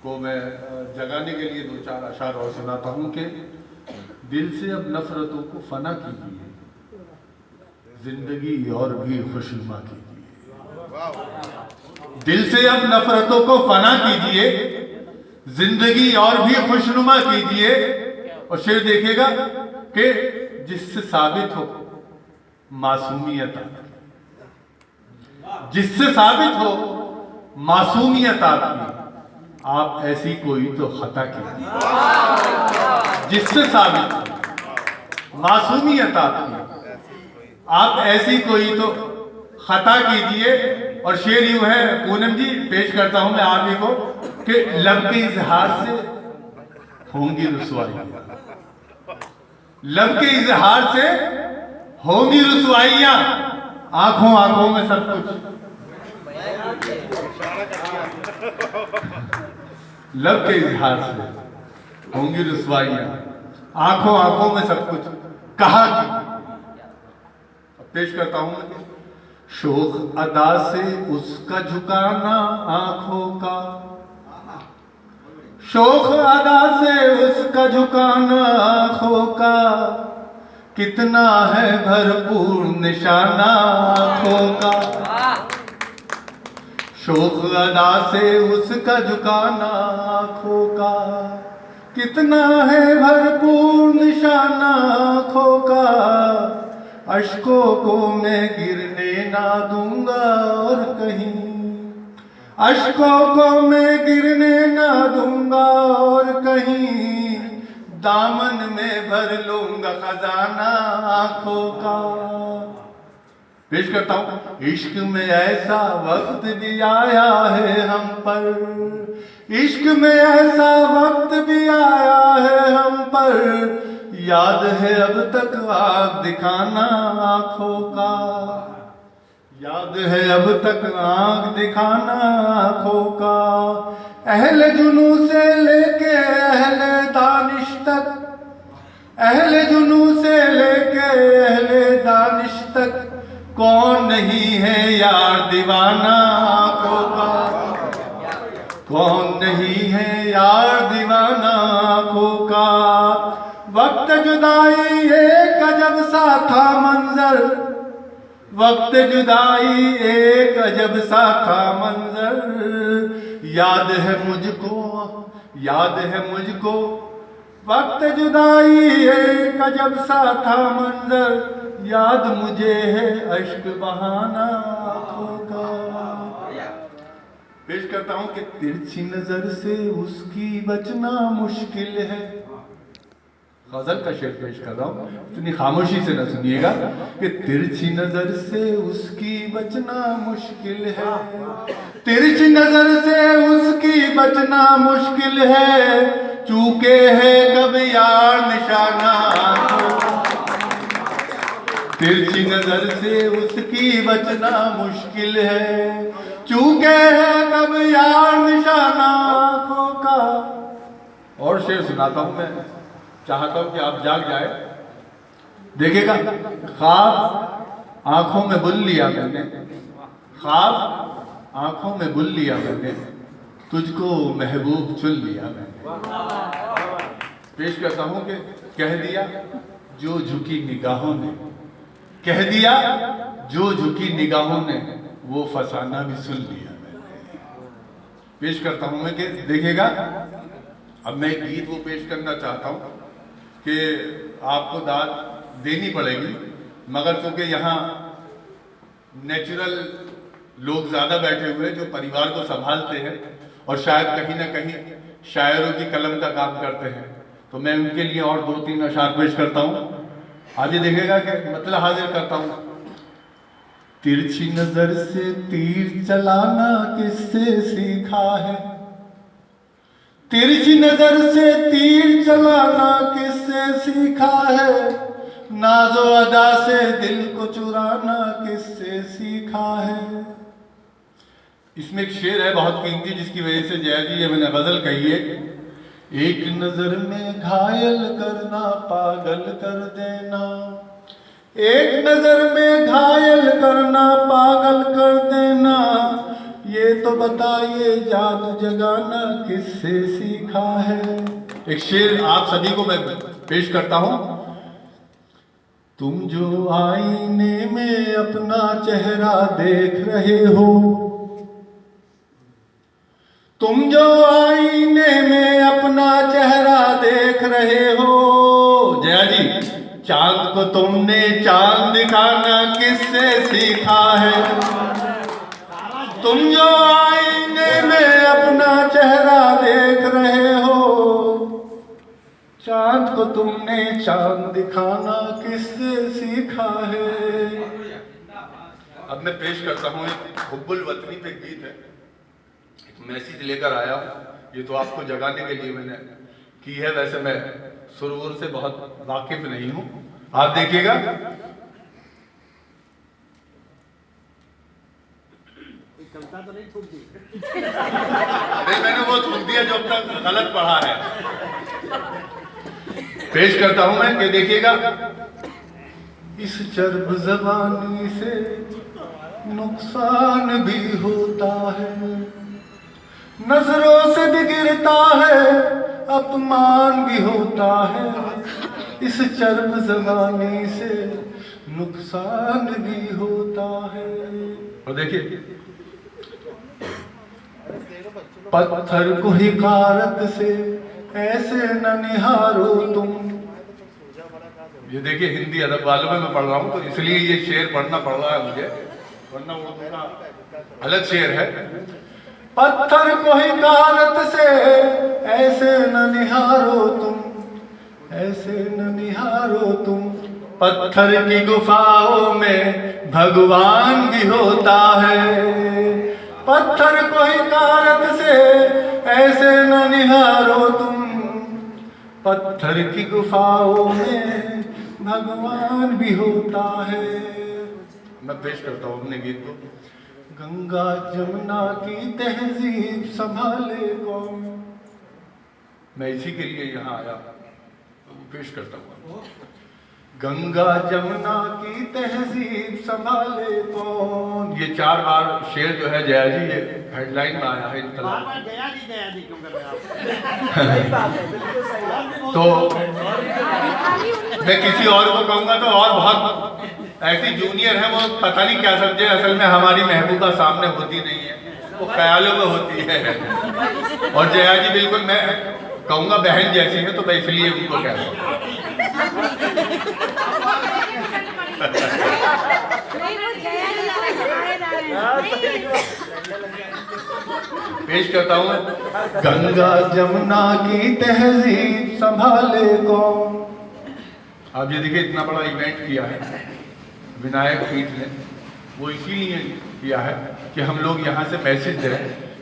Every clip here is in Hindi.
को मैं जगाने के लिए दो चार अशार और सुनाता हूँ कि दिल से अब नफरतों को फना कीजिए, जिंदगी और भी खुशनुमा कीजिए। दिल से अब नफरतों को फना कीजिए, जिंदगी और भी खुशनुमा कीजिए। और शेर देखेगा कि जिससे साबित हो मासूमियत, जिससे साबित हो मासूमियत आपकी, आप ऐसी कोई तो खता कीजिए। जिससे साबित हो मासूमियत आपकी, आप ऐसी कोई तो खता कीजिए। और शेर यूं है, पूनम जी पेश करता हूं मैं आप ही को कि लब के इजहार से होंगी रुसवाइयां, लब के इजहार से होंगी रुसवाइयां, आंखों आंखों में सब कुछ। लब के इजहार से होंगी रुसवाइयां, आंखों आंखों में सब कुछ कहा की। पेश करता हूं मैं, शोख अदा से उसका झुकाना आंखों का, शोख अदा से उसका झुकाना आंखों का, कितना है भरपूर निशाना आंखों का। शोख अदा से उसका झुकाना आंखों का, कितना है भरपूर निशाना आंखों का। अश्कों को मैं गिरने ना दूंगा और कहीं, अश्कों को मैं गिरने ना दूंगा और कहीं, दामन में भर लूंगा खजाना आंखों का। पेश करता हूं, इश्क में ऐसा वक्त भी आया है हम पर, इश्क में ऐसा वक्त भी आया है हम पर, याद है अब तक आग दिखाना आंखों का, याद है अब तक आग दिखाना आंखों का। अहले जुनू से लेके अहले दानिश तक, अहले जुनू से लेके अहले दानिश तक, कौन नहीं है यार दीवाना आंखों का, कौन नहीं है यार दीवाना आंखों का। वक्त जुदाई एक अजब सा था मंजर, वक्त जुदाई एक अजब सा था मंजर, याद है मुझको, याद है मुझको। वक्त जुदाई एक अजब सा था मंजर, याद मुझे है अश्क बहाना आंखों का। पेश करता हूं कि तिरछी नजर से उसकी बचना मुश्किल है। गजल का शेर पेश कर रहा हूं, इतनी खामोशी से न सुनिएगा कि तिरछी नजर से उसकी बचना मुश्किल है, तिरछी नजर से उसकी बचना मुश्किल है, चूके है कब यार निशाना आंखों का। तिरछी नजर से उसकी बचना मुश्किल है, चूके है कब यार निशाना आंखों का। और शेर सुनाता हूं मैं, चाहता हूं कि आप जाग जाए। देखिएगा, ख्वाब आंखों में बुल लिया मैंने, ख्वाब आंखों में बुल लिया मैंने, तुझको महबूब चुन लिया मैंने। पेश करता हूं कि कह दिया जो झुकी निगाहों ने, कह दिया जो झुकी निगाहों ने, वो फसाना भी सुन लिया मैंने। पेश करता हूं मैं कि देखिएगा, अब मैं एक गीत वो पेश करना चाहता हूं कि आपको दाद देनी पड़ेगी, मगर क्योंकि यहाँ नेचुरल लोग ज़्यादा बैठे हुए जो परिवार को संभालते हैं और शायद कहीं ना कहीं शायरों की कलम का काम करते हैं, तो मैं उनके लिए और दो तीन अशार पेश करता हूँ। आज ये देखेगा कि मतलब हाजिर करता हूँ। तिरछी नजर से तीर चलाना किससे सीखा है, तिरछी नजर से तीर चलाना किससे सीखा है, नाजो अदा से दिल को चुराना किससे सीखा है। इसमें एक शेर है बहुत कीमती, जिसकी वजह से जया जी ये मैंने गजल कही है। एक नजर में घायल करना पागल कर देना, एक नजर में घायल करना पागल कर देना, ये तो बताइए जादू जगाना किससे सीखा है। एक शेर आप सभी को मैं पेश करता हूं। तुम जो आईने में अपना चेहरा देख रहे हो, तुम जो आईने में अपना चेहरा देख रहे हो, जया जी, चांद को तुमने चांद दिखाना किससे सीखा है। तुम जो आईने में अपना चेहरा देख रहे हो, चांद को तुमने चांद दिखाना किससे सीखा है। अब मैं पेश करता हूँ एक हुब्बुल वतनी पे गीत है, एक मैसेज लेकर आया हूँ। ये तो आपको जगाने के लिए मैंने की है, वैसे मैं सुरूर से बहुत वाकिफ नहीं हूँ, आप देखिएगा। कविता तो नहीं थूक दी? नहीं, मैंने वो थूक दिया जो अब तक गलत पढ़ा है। पेश करता हूं मैं कि देखिएगा। इस चर्ब ज़बानी से नुकसान भी होता है, नजरों से भी गिरता है, अपमान भी होता है। इस चर्ब ज़बानी से नुकसान भी होता है। और देखिए, पत्थर को हिकारत से ऐसे न निहारो तुम। ये देखिए, हिंदी अदब वालों में मैं पढ़ रहा हूँ तो इसलिए ये शेर पढ़ना पड़ रहा है मुझे, वरना उर्दू का अलग शेर है। पत्थर को हिकारत से ऐसे न निहारो तुम, ऐसे न निहारो तुम। पत्थर की गुफाओं में भगवान भी होता है। पत्थर को हिकारत से ऐसे न निहारो तुम, पत्थर की गुफाओं में भगवान भी होता है। मैं पेश करता हूँ अपने गीत को। गंगा जमुना की तहजीब संभाले कौन। मैं इसी के लिए यहाँ आया, पेश करता हूँ। गंगा जमुना की तहजीब संभाले कौन। ये 4 बार शेर जो है जया जी, ये हेडलाइन में आया है। जया जी क्यों कर रहे हैं? तो मैं किसी और को कहूंगा तो और बहुत ऐसी जूनियर है, वो पता नहीं क्या समझे, असल में हमारी महबूबा सामने होती नहीं है, वो ख्यालों में होती है। और जया जी बिल्कुल मैं कहूंगा बहन जैसी है, तो मैं इसलिए उनको कह रहा हूँ। पेश करता हूँ। गंगा जमुना की तहजीब संभाले कौन। आप ये देखिए, इतना बड़ा इवेंट किया है विनायक पीठ ने, वो इसीलिए किया है कि हम लोग यहाँ से मैसेज दें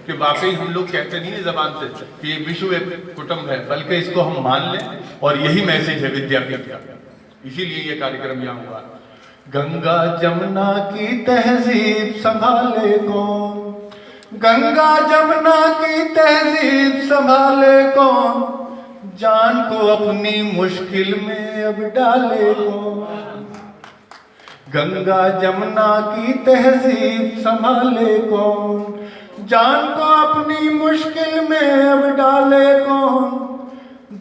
कि वाकई हम लोग कहते नहीं है जबान से कि ये विश्व एक कुटुंब है, बल्कि इसको हम मान लें, और यही मैसेज है विद्यापीठ का। इसीलिए ये कार्यक्रम यहाँ हुआ। गंगा जमुना की तहजीब संभाले कौन, गंगा जमुना की तहजीब संभाले कौन। जान को अपनी मुश्किल में अब डाले कौन। गंगा जमुना की तहजीब संभाले कौन। जान को अपनी मुश्किल में अब डाले कौन।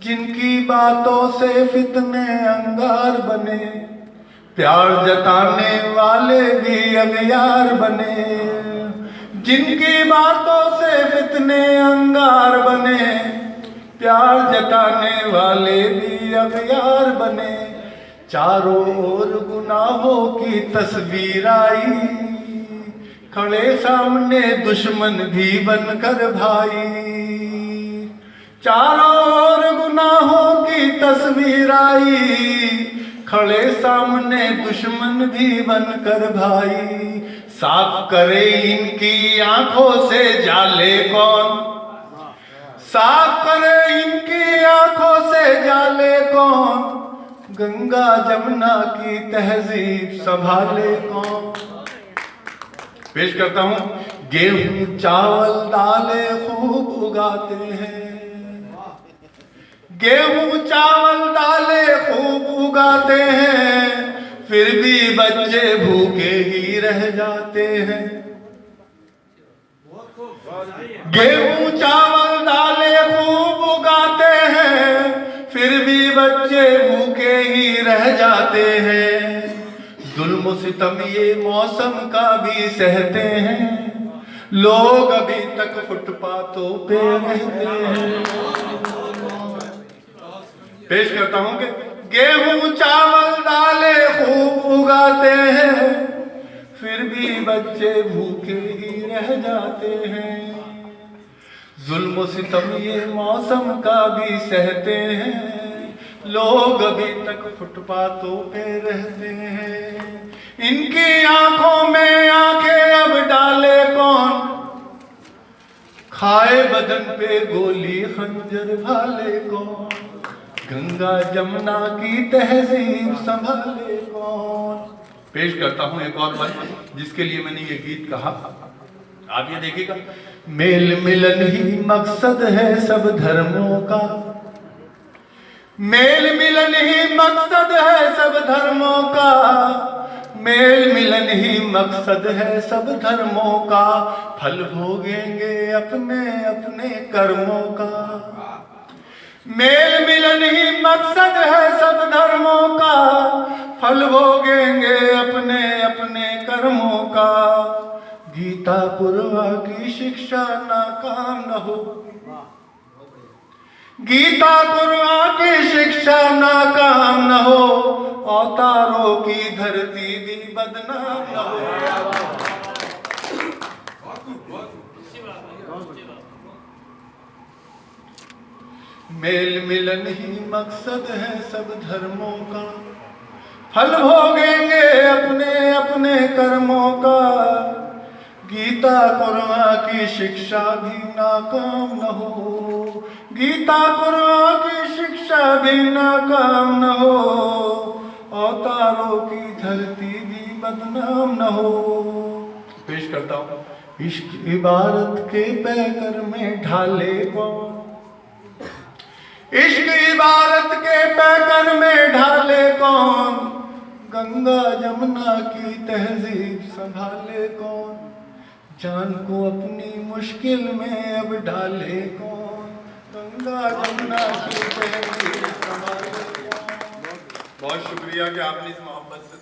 जिनकी बातों से फितने अंगार बने, प्यार जताने वाले भी अगयार बने। जिनकी बातों से फितने अंगार बने, प्यार जताने वाले भी अगयार बने। चारों ओर गुनाहों की तस्वीर आई, खड़े सामने दुश्मन भी बनकर भाई। चारों ओर गुनाहों की तस्वीर आई, खड़े सामने दुश्मन भी बनकर भाई। साफ करे इनकी आंखों से जाले कौन, साफ करे इनकी आंखों से जाले कौन। गंगा जमुना की तहजीब संभाले कौन। पेश करता हूं। गेहूं चावल दालें खूब उगाते हैं, गेहूं चावल दालें खूब उगाते हैं, फिर भी बच्चे भूखे ही रह जाते हैं। गेहूं चावल दालें खूब उगाते हैं, फिर भी बच्चे भूखे ही रह जाते हैं। जुल्म सितम ये मौसम का भी सहते हैं, लोग अभी तक फुटपाथों पे रहते हैं। पेश करता हूं कि गेहूं चावल दालें खूब उगाते हैं, फिर भी बच्चे भूखे ही रह जाते हैं। जुल्म सितम ये मौसम का भी सहते हैं, लोग अभी तक फुटपाथों पे रहते हैं। इनकी आंखों में आंखें अब डाले कौन, खाए बदन पे गोली खंजर भाले कौन, गंगा जमुना की तहजीब संभाले कौन। पेश करता हूं एक और बात जिसके लिए मैंने ये गीत कहा, आप ये देखिएगा। मेल मिलन ही मकसद है सब धर्मों का, मेल मिलन ही मकसद है सब धर्मों का, मेल मिलन ही मकसद है सब धर्मों का, फल भोगेंगे अपने अपने कर्मों का। मेल मिलन ही मकसद है सब धर्मों का, फल भोगेंगे अपने अपने कर्मों का। गीता कुरान की शिक्षा नाकाम न हो, गीता कुरान की शिक्षा नाकाम न हो, अवतारों की धरती भी बदनाम न हो। मेल मिलन ही मकसद है सब धर्मों का, फल भोगेंगे अपने अपने कर्मों का। गीता कुरान की शिक्षा भी नाकाम न हो, गीता कुरान की शिक्षा भी नाकाम न हो, अवतारों की धरती भी बदनाम न हो। पेश करता हूँ। इश्क इबारत के पैकर में ढाले कौन, इश्क इबारत के पैकर में ढाले कौन, गंगा जमुना की तहजीब संभाले कौन, जान को अपनी मुश्किल में अब डाले कौन, गंगा जमुना की तहजीब संभाले कौन। बहुत शुक्रिया कि आपने इस मोहब्बत से